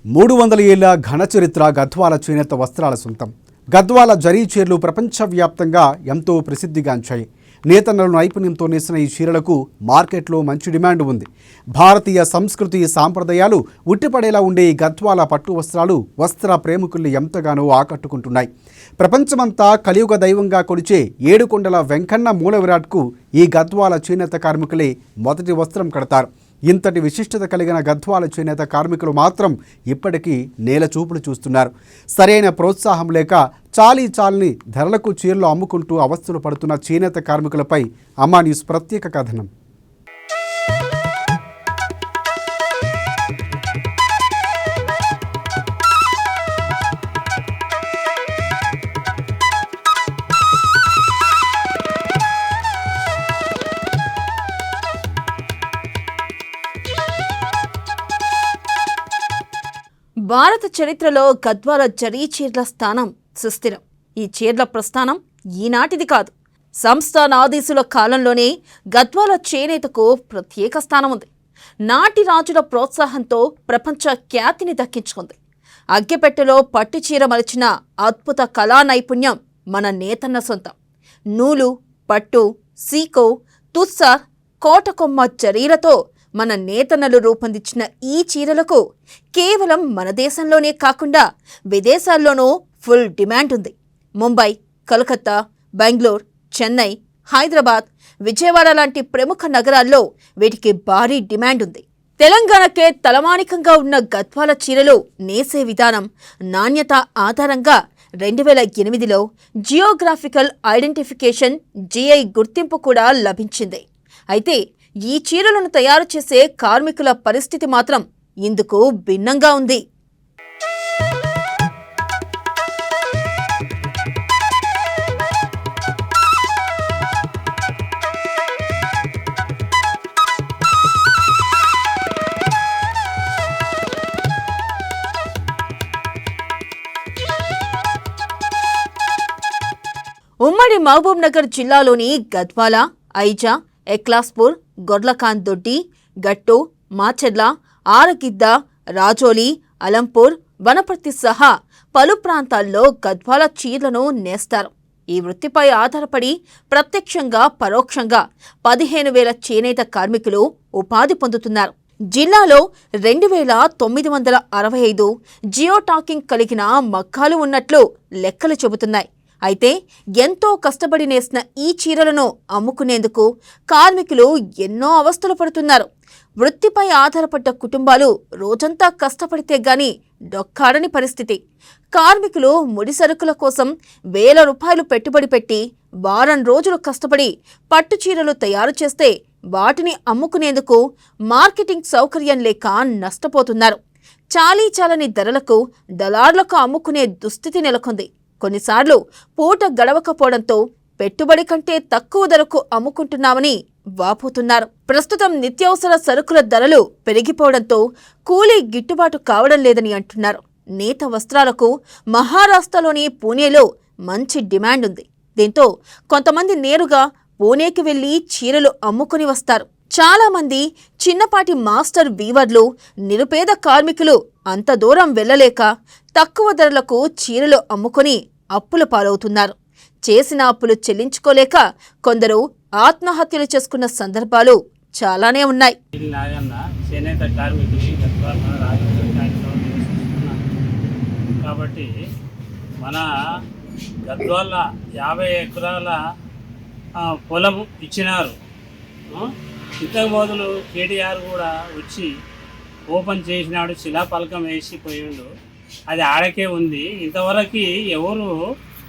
300 ఏళ్ల ఘన చరిత్ర గద్వాల చేనేత వస్త్రాల సొంతం. గద్వాల జరీ చీరలు ప్రపంచవ్యాప్తంగా ఎంతో ప్రసిద్ధిగాంచాయి. నేతన్నల నైపుణ్యంతో నేసిన ఈ చీరలకు మార్కెట్లో మంచి డిమాండ్ ఉంది. భారతీయ సంస్కృతి సాంప్రదాయాలు ఉట్టిపడేలా ఉండే ఈ గద్వాల పట్టు వస్త్రాలు వస్త్ర ప్రేమికుల్ని ఎంతగానో ఆకట్టుకుంటున్నాయి. ప్రపంచమంతా కలియుగ దైవంగా కొలిచే ఏడుకొండల వెంకన్న మూల విరాట్కు ఈ గద్వాల చేనేత కార్మికులే మొదటి వస్త్రం కడతారు. ఇంతటి విశిష్టత కలిగిన గద్వాల చేనేత కార్మికులు మాత్రం ఇప్పటికీ నేల చూపులు చూస్తున్నారు. సరైన ప్రోత్సాహం లేక చాలీ ధరలకు చీరలు అమ్ముకుంటూ అవస్థలు పడుతున్న చేనేత కార్మికులపై అమ్మా న్యూస్ ప్రత్యేక కథనం. భారత చరిత్రలో గద్వాల జరీ చీరల స్థానం సుస్థిరం. ఈ చీరల ప్రస్థానం ఈనాటిది కాదు. సంస్థానాధీశుల కాలంలోనే గద్వాల చేనేతకు ప్రత్యేక స్థానం ఉంది. నాటి రాజుల ప్రోత్సాహంతో ప్రపంచ ఖ్యాతిని దక్కించుకుంది. అగ్గెపెట్టెలో పట్టు చీర మలిచిన అద్భుత కళా నైపుణ్యం మన నేతన్న సొంతం. నూలు, పట్టు, సీకో, తుస్సార్, కోటకొమ్మ జరీలతో మన నేతన్నలు రూపొందించిన ఈ చీరలకు కేవలం మన దేశంలోనే కాకుండా విదేశాల్లోనూ ఫుల్ డిమాండ్ ఉంది. ముంబై, కలకత్తా, బెంగళూరు, చెన్నై, హైదరాబాద్, విజయవాడ లాంటి ప్రముఖ నగరాల్లో వీటికి భారీ డిమాండ్ ఉంది. తెలంగాణకే తలమానికంగా ఉన్న గద్వాల చీరలు నేసే విధానం, నాణ్యత ఆధారంగా 2008లో జియోగ్రాఫికల్ ఐడెంటిఫికేషన్ GI గుర్తింపు కూడా లభించింది. అయితే ఈ చీరలను తయారు చేసే కార్మికుల పరిస్థితి మాత్రం ఇందుకు భిన్నంగా ఉంది. ఉమ్మడి మహబూబ్ నగర్ జిల్లాలోని గద్వాల, ఐజా, ఎక్లాస్పూర్, గొర్లకాన్ దొడ్డి, గట్టు, మాచెర్ల, ఆరగిద్ద, రాజోలి, అలంపూర్, వనపర్తి సహా పలు ప్రాంతాల్లో గద్వాల చీరలను నేస్తారు. ఈ వృత్తిపై ఆధారపడి ప్రత్యక్షంగా పరోక్షంగా 15,000 చేనేత కార్మికులు ఉపాధి పొందుతున్నారు. జిల్లాలో 2,965 జియో టాకింగ్ కలిగిన మగ్గాలు ఉన్నట్లు లెక్కలు చెబుతున్నాయి. అయితే ఎంతో కష్టపడి నేసిన ఈ చీరలను అమ్ముకునేందుకు కార్మికులు ఎన్నో అవస్థలు పడుతున్నారు. వృత్తిపై ఆధారపడ్డ కుటుంబాలు రోజంతా కష్టపడితే గాని డొక్కాడని పరిస్థితి. కార్మికులు ముడి సరుకుల కోసం వేల రూపాయలు పెట్టుబడి పెట్టి వారం రోజులు కష్టపడి పట్టు చీరలు తయారు చేస్తే వాటిని అమ్ముకునేందుకు మార్కెటింగ్ సౌకర్యం లేక నష్టపోతున్నారు. చాలని ధరలకు దళార్లకు అమ్ముకునే దుస్థితి నెలకొంది. కొన్నిసార్లు పూట గడవకపోవడంతో పెట్టుబడి కంటే తక్కువ ధరకు అమ్ముకుంటున్నామని వాపోతున్నారు. ప్రస్తుతం నిత్యావసర సరుకుల ధరలు పెరిగిపోవడంతో కూలీ గిట్టుబాటు కావడం లేదని అంటున్నారు. నేత వస్త్రాలకు మహారాష్ట్రలోని పూణేలో మంచి డిమాండ్ ఉంది. దీంతో కొంతమంది నేరుగా పూణేకి వెళ్లి చీరలు అమ్ముకుని వస్తారు. చాలా మంది చిన్నపాటి మాస్టర్ వీవర్లు, నిరుపేద కార్మికులు అంత దూరం వెళ్లలేక తక్కువ ధరలకు చీరలు అమ్ముకుని అప్పుల పాలవుతున్నారు. చేసిన అప్పులు చెల్లించుకోలేక కొందరు ఆత్మహత్యలు చేసుకున్న సందర్భాలు చాలానే ఉన్నాయి. కాబట్టి మన గద్వాల 50 ఎకరాల పొలం ఇచ్చినారు. ఇంతకు మొదలు KTR కూడా వచ్చి ఓపెన్ చేసినాడు, శిలాపలకం వేసిపోయిండు. అది ఆడకే ఉంది. ఇంతవరకు ఎవరు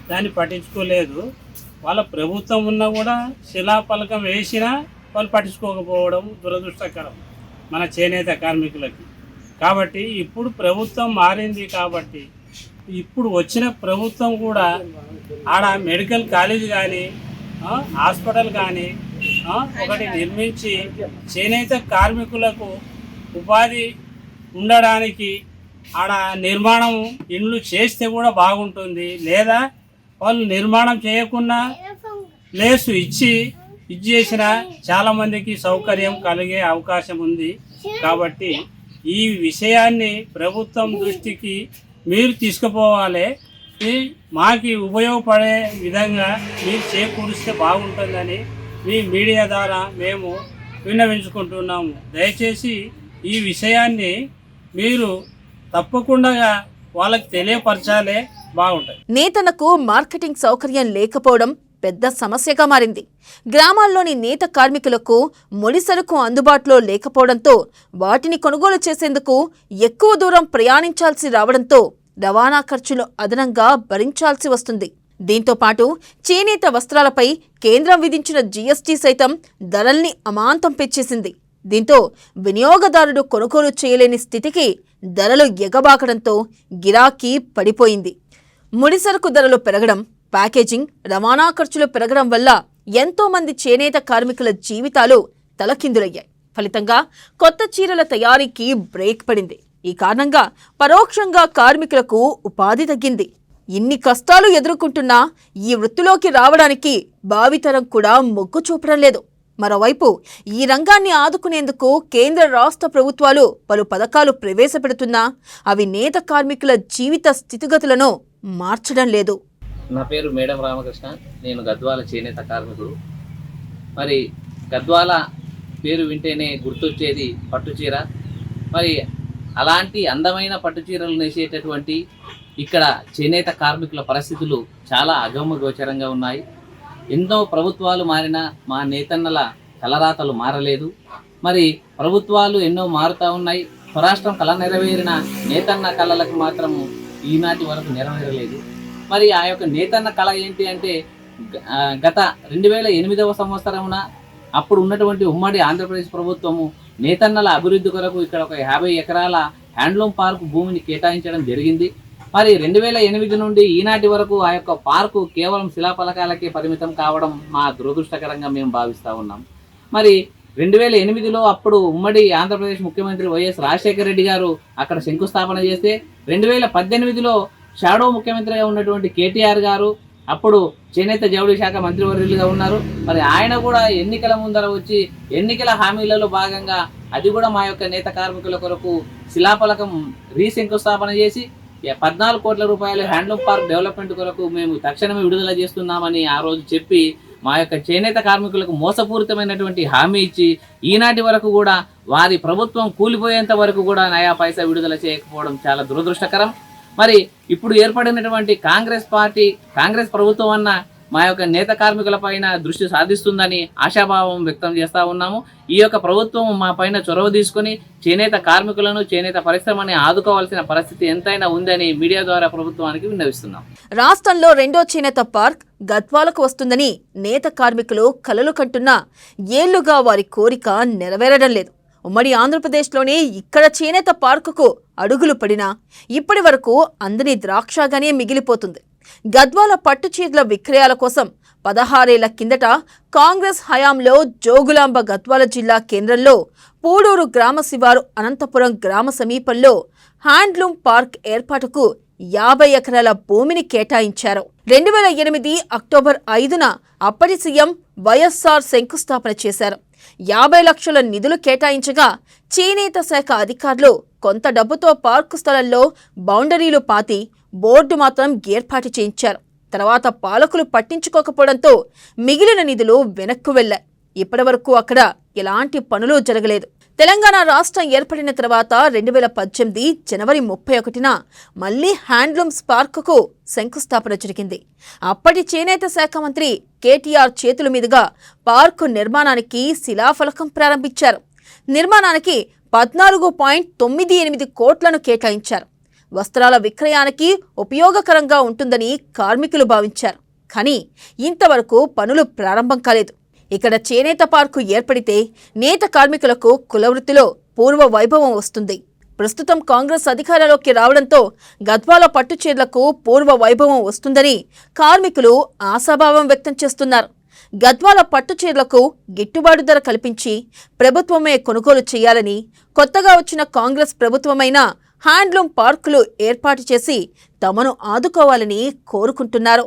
దాన్ని పట్టించుకోలేదు. వాళ్ళ ప్రభుత్వం ఉన్నా కూడా శిలాపలకం వేసినా వాళ్ళు పట్టించుకోకపోవడం దురదృష్టకరం మన చేనేత కార్మికులకి. కాబట్టి ఇప్పుడు ప్రభుత్వం మారింది. కాబట్టి ఇప్పుడు వచ్చిన ప్రభుత్వం కూడా ఆడ మెడికల్ కాలేజ్ కానీ హాస్పిటల్ కానీ ఒకటి నిర్మించి చేనేత కార్మికులకు ఉపాధి ఉండడానికి ఆడ నిర్మాణం ఇండ్లు చేస్తే కూడా బాగుంటుంది. లేదా వాళ్ళు నిర్మాణం చేయకుండా ప్లేస్ ఇచ్చి ఇది చేసిన చాలామందికి సౌకర్యం కలిగే అవకాశం ఉంది. కాబట్టి ఈ విషయాన్ని ప్రభుత్వం దృష్టికి మీరు తీసుకుపోవాలి. మాకు ఉపయోగపడే విధంగా మీరు చేకూరిస్తే బాగుంటుందని మీ మీడియా ద్వారా మేము విన్నవించుకుంటున్నాము. దయచేసి ఈ విషయాన్ని మీరు తప్పకుండా వాళ్ళకి తెలియపరచాలే, బాగుంటుంది. నేతలకు మార్కెటింగ్ సౌకర్యం లేకపోవడం పెద్ద సమస్యగా మారింది. గ్రామాల్లోని నేత కార్మికులకు ముడి సరుకు అందుబాటులో లేకపోవడంతో వాటిని కొనుగోలు చేసేందుకు ఎక్కువ దూరం ప్రయాణించాల్సి రావడంతో రవాణా ఖర్చులు అదనంగా భరించాల్సి వస్తుంది. దీంతో పాటు చేనేత వస్త్రాలపై కేంద్రం విధించిన జీఎస్టీ సైతం ధరల్ని అమాంతం పెంచేసింది. దీంతో వినియోగదారుడు కొనుగోలు చేయలేని స్థితికి ధరలు ఎగబాకడంతో గిరాకీ పడిపోయింది. ముడిసరుకు ధరలు పెరగడం, ప్యాకేజింగ్, రవాణా ఖర్చులు పెరగడం వల్ల ఎంతో మంది చేనేత కార్మికుల జీవితాలు తలకిందులయ్యాయి. ఫలితంగా కొత్త చీరల తయారీకి బ్రేక్ పడింది. ఈ కారణంగా పరోక్షంగా కార్మికులకు ఉపాధి తగ్గింది. ఇన్ని కష్టాలు ఎదుర్కొంటున్నా ఈ వృత్తిలోకి రావడానికి భావితరం కూడా మొగ్గు చూపడం లేదు. మరోవైపు ఈ రంగాన్ని ఆదుకునేందుకు కేంద్ర రాష్ట్ర ప్రభుత్వాలు పలు పథకాలు ప్రవేశపెడుతున్నా అవి నేత కార్మికుల జీవిత స్థితిగతులను మార్చడం లేదు. నా పేరు మేడం రామకృష్ణ. నేను గద్వాల చేనేత కార్మికుడు. మరి గద్వాల పేరు వింటేనే గుర్తొచ్చేది పట్టుచీర. మరి అలాంటి అందమైన పట్టుచీరలు నేసేటటువంటి ఇక్కడ చేనేత కార్మికుల పరిస్థితులు చాలా అగమ్యగోచరంగా ఉన్నాయి. ఎన్నో ప్రభుత్వాలు మారినా మా నేతన్నల కలరాతలు మారలేదు. మరి ప్రభుత్వాలు ఎన్నో మారుతూ ఉన్నాయి. స్వరాష్ట్రం కళ నెరవేరిన నేతన్న కళలకు మాత్రము ఈనాటి వరకు నెరవేరలేదు. మరి ఆ యొక్క నేతన్న కళ ఏంటి అంటే గత 2008వ సంవత్సరమున అప్పుడు ఉన్నటువంటి ఉమ్మడి ఆంధ్రప్రదేశ్ ప్రభుత్వము నేతన్నల అభివృద్ధి కొరకు ఇక్కడ ఒక 50 ఎకరాల హ్యాండ్లూమ్ పార్కు భూమిని కేటాయించడం జరిగింది. మరి 2008 నుండి ఈనాటి వరకు ఆ యొక్క పార్కు కేవలం శిలాఫలకాలకే పరిమితం కావడం మా దురదృష్టకరంగా మేము భావిస్తూ ఉన్నాం. మరి 2008లో అప్పుడు ఉమ్మడి ఆంధ్రప్రదేశ్ ముఖ్యమంత్రి వైఎస్ రాజశేఖర రెడ్డి గారు అక్కడ శంకుస్థాపన చేస్తే 2018లో షాడో ముఖ్యమంత్రిగా ఉన్నటువంటి కేటీఆర్ గారు అప్పుడు చేనేత జౌళి శాఖ మంత్రివర్యులుగా ఉన్నారు. మరి ఆయన కూడా ఎన్నికల ముందర వచ్చి ఎన్నికల హామీలలో భాగంగా అది కూడా మా యొక్క నేత కార్మికుల కొరకు శిలాఫలకం రీశంకుస్థాపన చేసి 14 కోట్ల రూపాయలు హ్యాండ్లూమ్ పార్క్ డెవలప్మెంట్ కొరకు మేము తక్షణమే విడుదల చేస్తున్నామని ఆ రోజు చెప్పి మా యొక్క చేనేత కార్మికులకు మోసపూరితమైనటువంటి హామీ ఇచ్చి ఈనాటి వరకు కూడా వారి ప్రభుత్వం కూలిపోయేంత వరకు కూడా నయా పైసా విడుదల చేయకపోవడం చాలా దురదృష్టకరం. మరి ఇప్పుడు ఏర్పడినటువంటి కాంగ్రెస్ ప్రభుత్వం అన్న మా యొక్క నేత కార్మికుల పైన దృష్టి సాధిస్తుందని ఆశాభావం వ్యక్తం చేస్తూ ఉన్నాము. ఈ యొక్క ప్రభుత్వం మా పైన చొరవ తీసుకుని చేనేత కార్మికులను చేనేత పరిశ్రమని ఆదుకోవాల్సిన పరిస్థితి ఎంతైనా ఉందని మీడియా ద్వారా ప్రభుత్వానికి విన్నవిస్తున్నాం. రాష్ట్రంలో రెండో చేనేత పార్క్ గద్వాలకు వస్తుందని నేత కార్మికులు కలలు కంటున్నా ఏళ్లుగా వారి కోరిక నెరవేరడం లేదు. ఉమ్మడి ఆంధ్రప్రదేశ్లోనే ఇక్కడ చేనేత పార్కుకు అడుగులు పడినా ఇప్పటి వరకు అందని ద్రాక్షగానే మిగిలిపోతుంది. గద్వాల పట్టు చీరల విక్రయాల కోసం 16 ఏళ్ల కిందట కాంగ్రెస్ హయాంలో జోగులాంబ గద్వాల జిల్లా కేంద్రంలో పూడూరు గ్రామ శివారు అనంతపురం గ్రామ సమీపంలో హ్యాండ్లూమ్ పార్క్ ఏర్పాటుకు 50 ఎకరాల భూమిని కేటాయించారు. 2008 అక్టోబర్ 5న అప్పటి సీఎం వైఎస్ఆర్ శంకుస్థాపన చేశారు. 50 లక్షల నిధులు కేటాయించగా చేనేత శాఖ అధికారులు కొంత డబ్బుతో పార్కు స్థలంలో బౌండరీలు పాతి బోర్డు మాత్రం ఏర్పాటు చేయించారు. తర్వాత పాలకులు పట్టించుకోకపోవడంతో మిగిలిన నిధులు వెనక్కు వెళ్లాయి. ఇప్పటి వరకు అక్కడ ఎలాంటి పనులు జరగలేదు. తెలంగాణ రాష్ట్రం ఏర్పడిన తర్వాత 2018 జనవరి 31న మళ్లీ హ్యాండ్లూమ్స్ పార్కుకు శంకుస్థాపన జరిగింది. అప్పటి చేనేత శాఖ మంత్రి కేటీఆర్ చేతుల మీదుగా పార్కు నిర్మాణానికి శిలాఫలకం ప్రారంభించారు. నిర్మాణానికి 14.98 కోట్లను కేటాయించారు. వస్త్రాల విక్రయానికి ఉపయోగకరంగా ఉంటుందని కార్మికులు భావించారు. కానీ ఇంతవరకు పనులు ప్రారంభం కాలేదు. ఇక్కడ చేనేత పార్కు ఏర్పడితే నేత కార్మికులకు కులవృత్తిలో పూర్వ వైభవం వస్తుంది. ప్రస్తుతం కాంగ్రెస్ అధికారంలోకి రావడంతో గద్వాల పట్టుచీరలకు పూర్వ వైభవం వస్తుందని కార్మికులు ఆశాభావం వ్యక్తం చేస్తున్నారు. గద్వాల పట్టుచీరలకు గిట్టుబాటు ధర కల్పించి ప్రభుత్వమే కొనుగోలు చేయాలని, కొత్తగా వచ్చిన కాంగ్రెస్ ప్రభుత్వమైన హ్యాండ్లూమ్ పార్కులు ఏర్పాటు చేసి తమను ఆదుకోవాలని కోరుకుంటున్నారు.